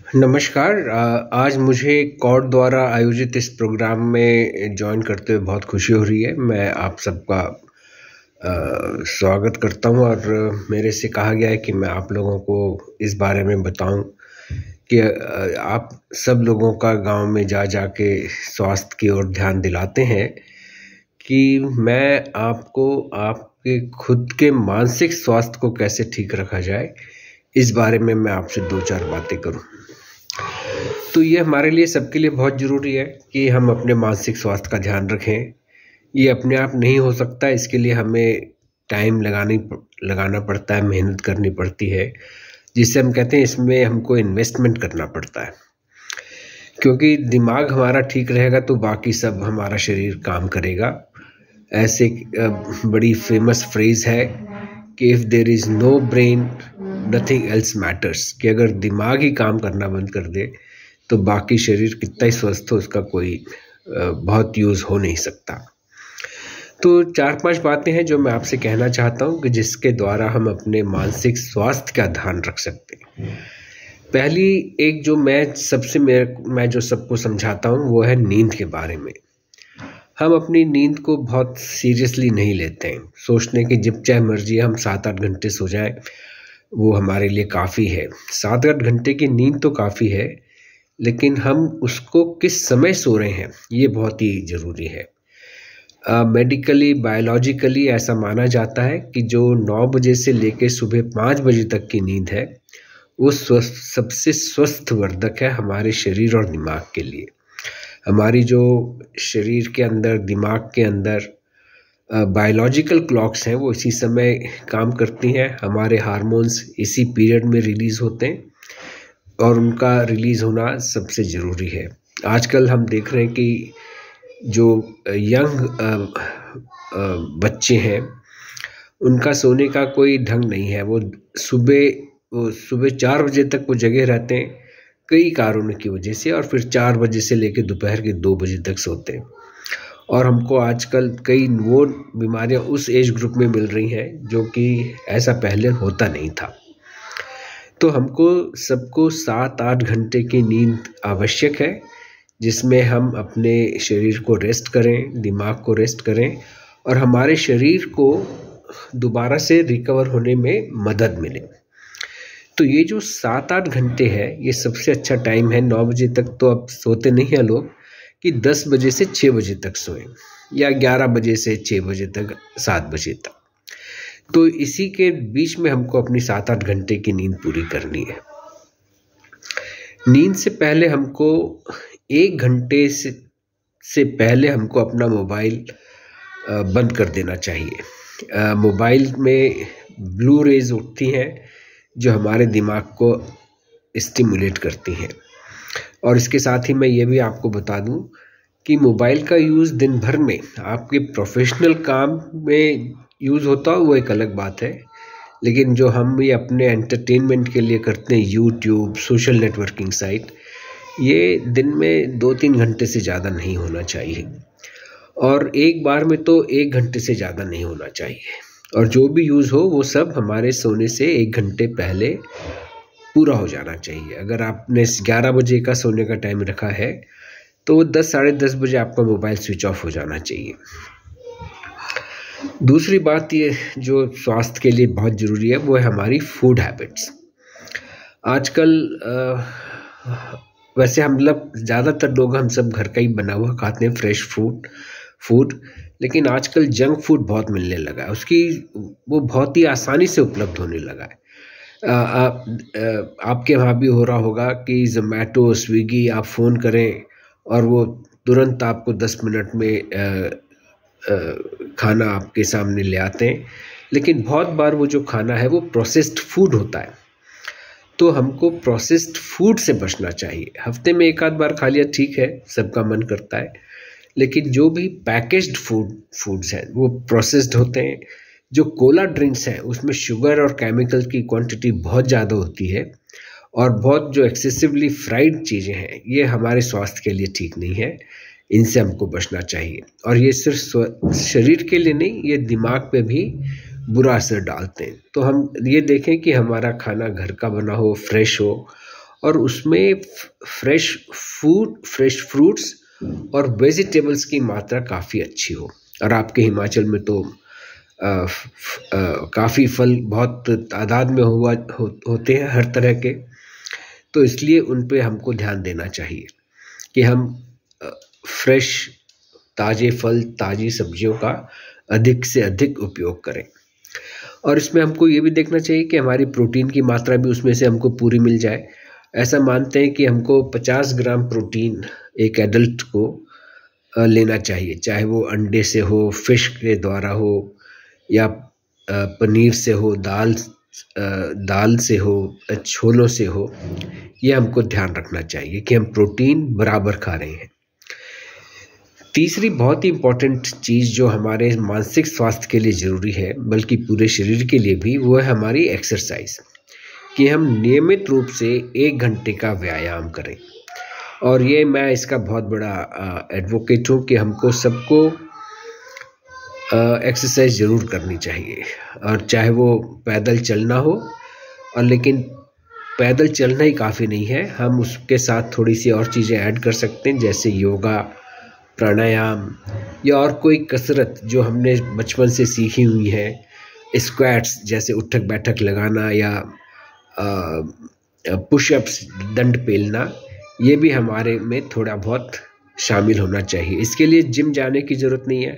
नमस्कार। आज मुझे कॉर्ड द्वारा आयोजित इस प्रोग्राम में जॉइन करते हुए बहुत खुशी हो रही है। मैं आप सबका स्वागत करता हूं और मेरे से कहा गया है कि मैं आप लोगों को इस बारे में बताऊं कि आप सब लोगों का गांव में जा जा के स्वास्थ्य की ओर ध्यान दिलाते हैं कि मैं आपको आपके खुद के मानसिक स्वास्थ्य को कैसे ठीक रखा जाए, इस बारे में मैं आपसे दो चार बातें करूं। तो ये हमारे लिए सबके लिए बहुत ज़रूरी है कि हम अपने मानसिक स्वास्थ्य का ध्यान रखें। ये अपने आप नहीं हो सकता, इसके लिए हमें टाइम लगाना पड़ता है, मेहनत करनी पड़ती है, जिससे हम कहते हैं इसमें हमको इन्वेस्टमेंट करना पड़ता है। क्योंकि दिमाग हमारा ठीक रहेगा तो बाकी सब हमारा शरीर काम करेगा। ऐसे बड़ी फेमस फ्रेज है कि if there is no brain nothing else matters, कि अगर दिमाग ही काम करना बंद कर दे तो बाकी शरीर कितना ही स्वस्थ हो उसका कोई बहुत यूज़ हो नहीं सकता। तो 4-5 बातें हैं जो मैं आपसे कहना चाहता हूं कि जिसके द्वारा हम अपने मानसिक स्वास्थ्य का ध्यान रख सकते हैं। पहली एक जो मैं जो सबको समझाता हूं वो है नींद के बारे में। हम अपनी नींद को बहुत सीरियसली नहीं लेते हैं, सोचने की जब चाहे मर्जी हम 7-8 घंटे सो जाएं वो हमारे लिए काफ़ी है। 7-8 घंटे की नींद तो काफ़ी है, लेकिन हम उसको किस समय सो रहे हैं ये बहुत ही ज़रूरी है। मेडिकली बायोलॉजिकली ऐसा माना जाता है कि जो 9 बजे से लेकर सुबह 5 बजे तक की नींद है वो सबसे स्वस्थ वर्धक है हमारे शरीर और दिमाग के लिए। हमारी जो शरीर के अंदर, दिमाग के अंदर बायोलॉजिकल क्लॉक्स हैं वो इसी समय काम करती हैं। हमारे हार्मोन्स इसी पीरियड में रिलीज़ होते हैं और उनका रिलीज़ होना सबसे ज़रूरी है। आजकल हम देख रहे हैं कि जो यंग बच्चे हैं उनका सोने का कोई ढंग नहीं है। वो सुबह 4 बजे तक वो जगे रहते हैं कई कारणों की वजह से, और फिर 4 बजे से लेकर दोपहर के 2 बजे तक सोते हैं। और हमको आजकल कई वो बीमारियां उस एज ग्रुप में मिल रही हैं जो कि ऐसा पहले होता नहीं था। तो हमको सबको 7-8 घंटे की नींद आवश्यक है, जिसमें हम अपने शरीर को रेस्ट करें, दिमाग को रेस्ट करें और हमारे शरीर को दोबारा से रिकवर होने में मदद मिले। तो ये जो 7-8 घंटे है ये सबसे अच्छा टाइम है। 9 बजे तक तो अब सोते नहीं हैं लोग, कि 10 बजे से 6 बजे तक सोएं या 11 बजे से 6 बजे तक, 7 बजे तक। तो इसी के बीच में हमको अपनी 7-8 घंटे की नींद पूरी करनी है। नींद से पहले हमको 1 घंटे से पहले हमको अपना मोबाइल बंद कर देना चाहिए। मोबाइल में ब्लू रेज उठती हैं जो हमारे दिमाग को स्टिमुलेट करती हैं। और इसके साथ ही मैं ये भी आपको बता दूं कि मोबाइल का यूज़ दिन भर में आपके प्रोफेशनल काम में यूज़ होता हो वो एक अलग बात है, लेकिन जो हम ये अपने एंटरटेनमेंट के लिए करते हैं, यूट्यूब, सोशल नेटवर्किंग साइट, ये दिन में 2-3 घंटे से ज़्यादा नहीं होना चाहिए। और एक बार में तो 1 घंटे से ज़्यादा नहीं होना चाहिए। और जो भी यूज़ हो वो सब हमारे सोने से 1 घंटे पहले पूरा हो जाना चाहिए। अगर आपने 11 बजे का सोने का टाइम रखा है तो 10, साढ़े 10 बजे आपका मोबाइल स्विच ऑफ हो जाना चाहिए। दूसरी बात ये जो स्वास्थ्य के लिए बहुत ज़रूरी है वो है हमारी फूड हैबिट्स। आजकल वैसे हम लोग ज़्यादातर लोग हम सब घर का ही बना हुआ खाते हैं, फ्रेश फूड, लेकिन आजकल जंक फूड बहुत मिलने लगा है। वो बहुत ही आसानी से उपलब्ध होने लगा है। आपके वहाँ भी हो रहा होगा कि ज़ोमैटो, स्विगी आप फ़ोन करें और वो तुरंत आपको 10 मिनट में खाना आपके सामने ले आते हैं। लेकिन बहुत बार वो जो खाना है वो प्रोसेस्ड फूड होता है। तो हमको प्रोसेस्ड फूड से बचना चाहिए। हफ्ते में 1 आध बार खा लिया ठीक है, सबका मन करता है, लेकिन जो भी पैकेज्ड फूड्स हैं वो प्रोसेस्ड होते हैं। जो कोला ड्रिंक्स हैं उसमें शुगर और केमिकल की क्वांटिटी बहुत ज़्यादा होती है, और बहुत जो एक्सेसिवली फ्राइड चीज़ें हैं ये हमारे स्वास्थ्य के लिए ठीक नहीं है। इनसे हमको बचना चाहिए। और ये सिर्फ शरीर के लिए नहीं, ये दिमाग पे भी बुरा असर डालते हैं। तो हम ये देखें कि हमारा खाना घर का बना हो, फ्रेश हो, और उसमें फ्रेश फ्रूट्स और वेजिटेबल्स की मात्रा काफ़ी अच्छी हो। और आपके हिमाचल में तो काफ़ी फल बहुत तादाद में होते हैं हर तरह के, तो इसलिए उन पे हमको ध्यान देना चाहिए कि हम फ्रेश ताज़े फल ताज़ी सब्जियों का अधिक से अधिक उपयोग करें। और इसमें हमको ये भी देखना चाहिए कि हमारी प्रोटीन की मात्रा भी उसमें से हमको पूरी मिल जाए। ऐसा मानते हैं कि हमको 50 ग्राम प्रोटीन एक एडल्ट को लेना चाहिए, चाहे वो अंडे से हो, फिश के द्वारा हो, या पनीर से हो, दाल से हो, छोलों से हो। ये हमको ध्यान रखना चाहिए कि हम प्रोटीन बराबर खा रहे हैं। तीसरी बहुत ही इम्पॉर्टेंट चीज़ जो हमारे मानसिक स्वास्थ्य के लिए ज़रूरी है, बल्कि पूरे शरीर के लिए भी, वो है हमारी एक्सरसाइज, कि हम नियमित रूप से 1 घंटे का व्यायाम करें। और ये मैं इसका बहुत बड़ा एडवोकेट हूँ कि हमको सबको एक्सरसाइज ज़रूर करनी चाहिए, और चाहे वो पैदल चलना हो, और लेकिन पैदल चलना ही काफ़ी नहीं है, हम उसके साथ थोड़ी सी और चीज़ें ऐड कर सकते हैं, जैसे योगा, प्राणायाम, या और कोई कसरत जो हमने बचपन से सीखी हुई है, स्क्वाट्स जैसे उठक बैठक लगाना, या पुशअप्स दंड पेलना, ये भी हमारे में थोड़ा बहुत शामिल होना चाहिए। इसके लिए जिम जाने की ज़रूरत नहीं है,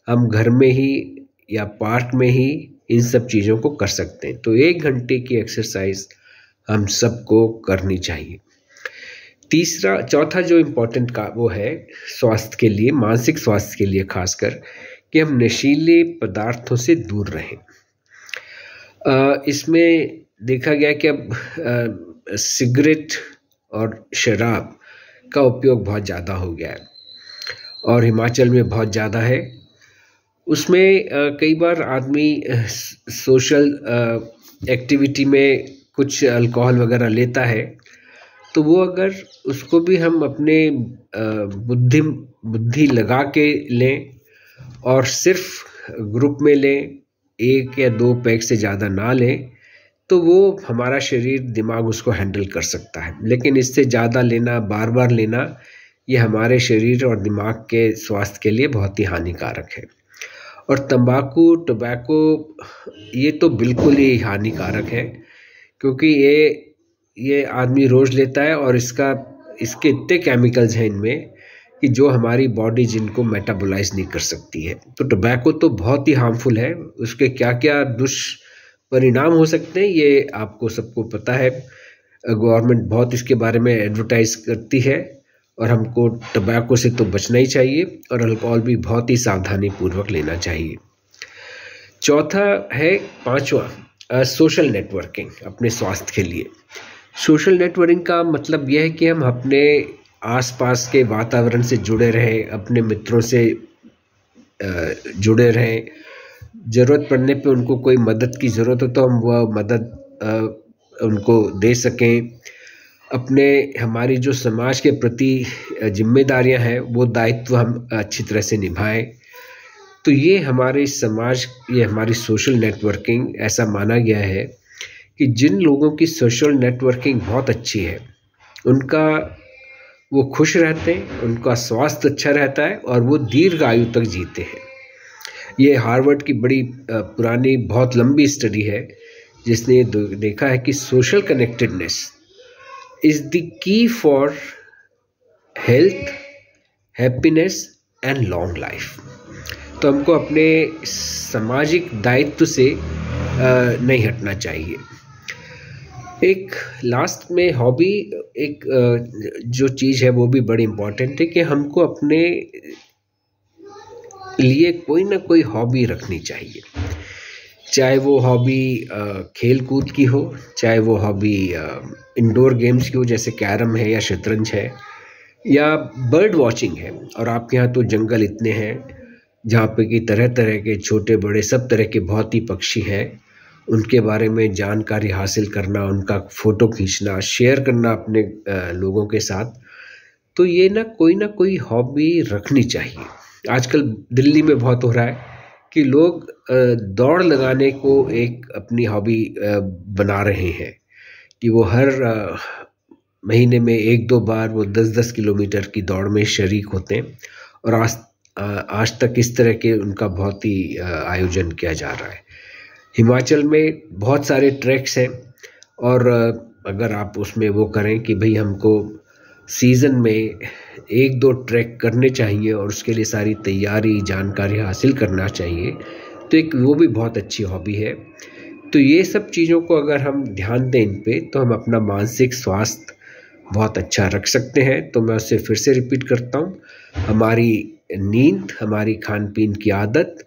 हम घर में ही या पार्क में ही इन सब चीज़ों को कर सकते हैं। तो 1 घंटे की एक्सरसाइज हम सबको करनी चाहिए। चौथा जो इम्पोर्टेंट का वो है स्वास्थ्य के लिए, मानसिक स्वास्थ्य के लिए खासकर, कि हम नशीले पदार्थों से दूर रहें। इसमें देखा गया कि अब सिगरेट और शराब का उपयोग बहुत ज़्यादा हो गया है, और हिमाचल में बहुत ज़्यादा है। उसमें कई बार आदमी सोशल एक्टिविटी में कुछ अल्कोहल वगैरह लेता है, तो वो अगर उसको भी हम अपने बुद्धि लगा के लें और सिर्फ ग्रुप में लें, 1 या 2 पैक से ज़्यादा ना लें, तो वो हमारा शरीर दिमाग उसको हैंडल कर सकता है। लेकिन इससे ज़्यादा लेना, बार बार लेना, ये हमारे शरीर और दिमाग के स्वास्थ्य के लिए बहुत ही हानिकारक है। और तंबाकू, टोबैको, ये तो बिल्कुल ही हानिकारक है, क्योंकि ये आदमी रोज़ लेता है, और इसके इतने केमिकल्स हैं इनमें कि जो हमारी बॉडी जिनको मेटाबोलाइज नहीं कर सकती है। तो टोबैको तो बहुत ही हार्मफुल है, उसके क्या क्या दुष्परिणाम हो सकते हैं ये आपको सबको पता है। गवर्नमेंट बहुत इसके बारे में एडवर्टाइज करती है, और हमको टोबैको से तो बचना ही चाहिए, और अल्कोहल भी बहुत ही सावधानी पूर्वक लेना चाहिए। चौथा है, 5वां, सोशल नेटवर्किंग अपने स्वास्थ्य के लिए। सोशल नेटवर्किंग का मतलब यह है कि हम अपने आसपास के वातावरण से जुड़े रहें, अपने मित्रों से जुड़े रहें। ज़रूरत पड़ने पे उनको कोई मदद की ज़रूरत हो तो हम वह मदद उनको दे सकें। हमारी जो समाज के प्रति जिम्मेदारियां हैं, वो दायित्व हम अच्छी तरह से निभाएं। तो ये हमारी सोशल नेटवर्किंग, ऐसा माना गया है कि जिन लोगों की सोशल नेटवर्किंग बहुत अच्छी है, वो खुश रहते हैं, उनका स्वास्थ्य अच्छा रहता है, और वो दीर्घ आयु तक जीते हैं। ये हार्वर्ड की बड़ी पुरानी बहुत लंबी स्टडी है, जिसने देखा है कि social connectedness is the key for health, happiness and long life. तो हमको अपने सामाजिक दायित्व से नहीं हटना चाहिए। एक लास्ट में हॉबी, एक जो चीज़ है वो भी बड़ी इम्पोर्टेंट है कि हमको अपने लिए कोई ना कोई हॉबी रखनी चाहिए। चाहे वो हॉबी खेल कूद की हो, चाहे वो हॉबी इंडोर गेम्स की हो, जैसे कैरम है या शतरंज है, या बर्ड वॉचिंग है। और आपके यहाँ तो जंगल इतने हैं जहाँ पे कि तरह तरह के छोटे बड़े सब तरह के बहुत ही पक्षी हैं, उनके बारे में जानकारी हासिल करना, उनका फ़ोटो खींचना, शेयर करना अपने लोगों के साथ। तो ये ना कोई हॉबी रखनी चाहिए। आजकल दिल्ली में बहुत हो रहा है कि लोग दौड़ लगाने को एक अपनी हॉबी बना रहे हैं, कि वो हर महीने में 1-2 बार वो 10-10 किलोमीटर की दौड़ में शरीक होते हैं और आज तक इस तरह के उनका बहुत ही आयोजन किया जा रहा है। हिमाचल में बहुत सारे ट्रैक्स हैं और अगर आप उसमें वो करें कि भाई हमको सीज़न में 1-2 ट्रैक करने चाहिए और उसके लिए सारी तैयारी जानकारी हासिल करना चाहिए, तो एक वो भी बहुत अच्छी हॉबी है। तो ये सब चीज़ों को अगर हम ध्यान दें इन पे, तो हम अपना मानसिक स्वास्थ्य बहुत अच्छा रख सकते हैं। तो मैं उससे फिर से रिपीट करता हूँ, हमारी नींद, हमारी खान-पीन की आदत,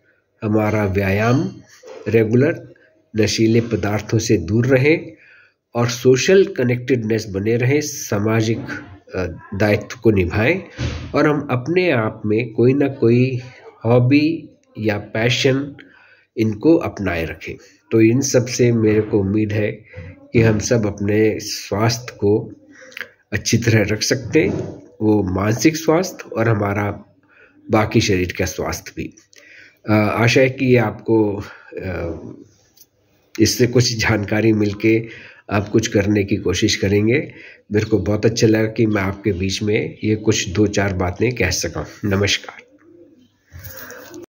हमारा व्यायाम रेगुलर, नशीले पदार्थों से दूर रहें और सोशल कनेक्टेडनेस बने रहें, सामाजिक दायित्व को निभाएं और हम अपने आप में कोई ना कोई हॉबी या पैशन इनको अपनाए रखें। तो इन सब से मेरे को उम्मीद है कि हम सब अपने स्वास्थ्य को अच्छी तरह रख सकते हैं, वो मानसिक स्वास्थ्य और हमारा बाकी शरीर का स्वास्थ्य भी। आशा है कि आपको इससे कुछ जानकारी मिलके आप कुछ करने की कोशिश करेंगे। मेरे को बहुत अच्छा लगा कि मैं आपके बीच में ये कुछ 2-4 बातें कह सका। नमस्कार।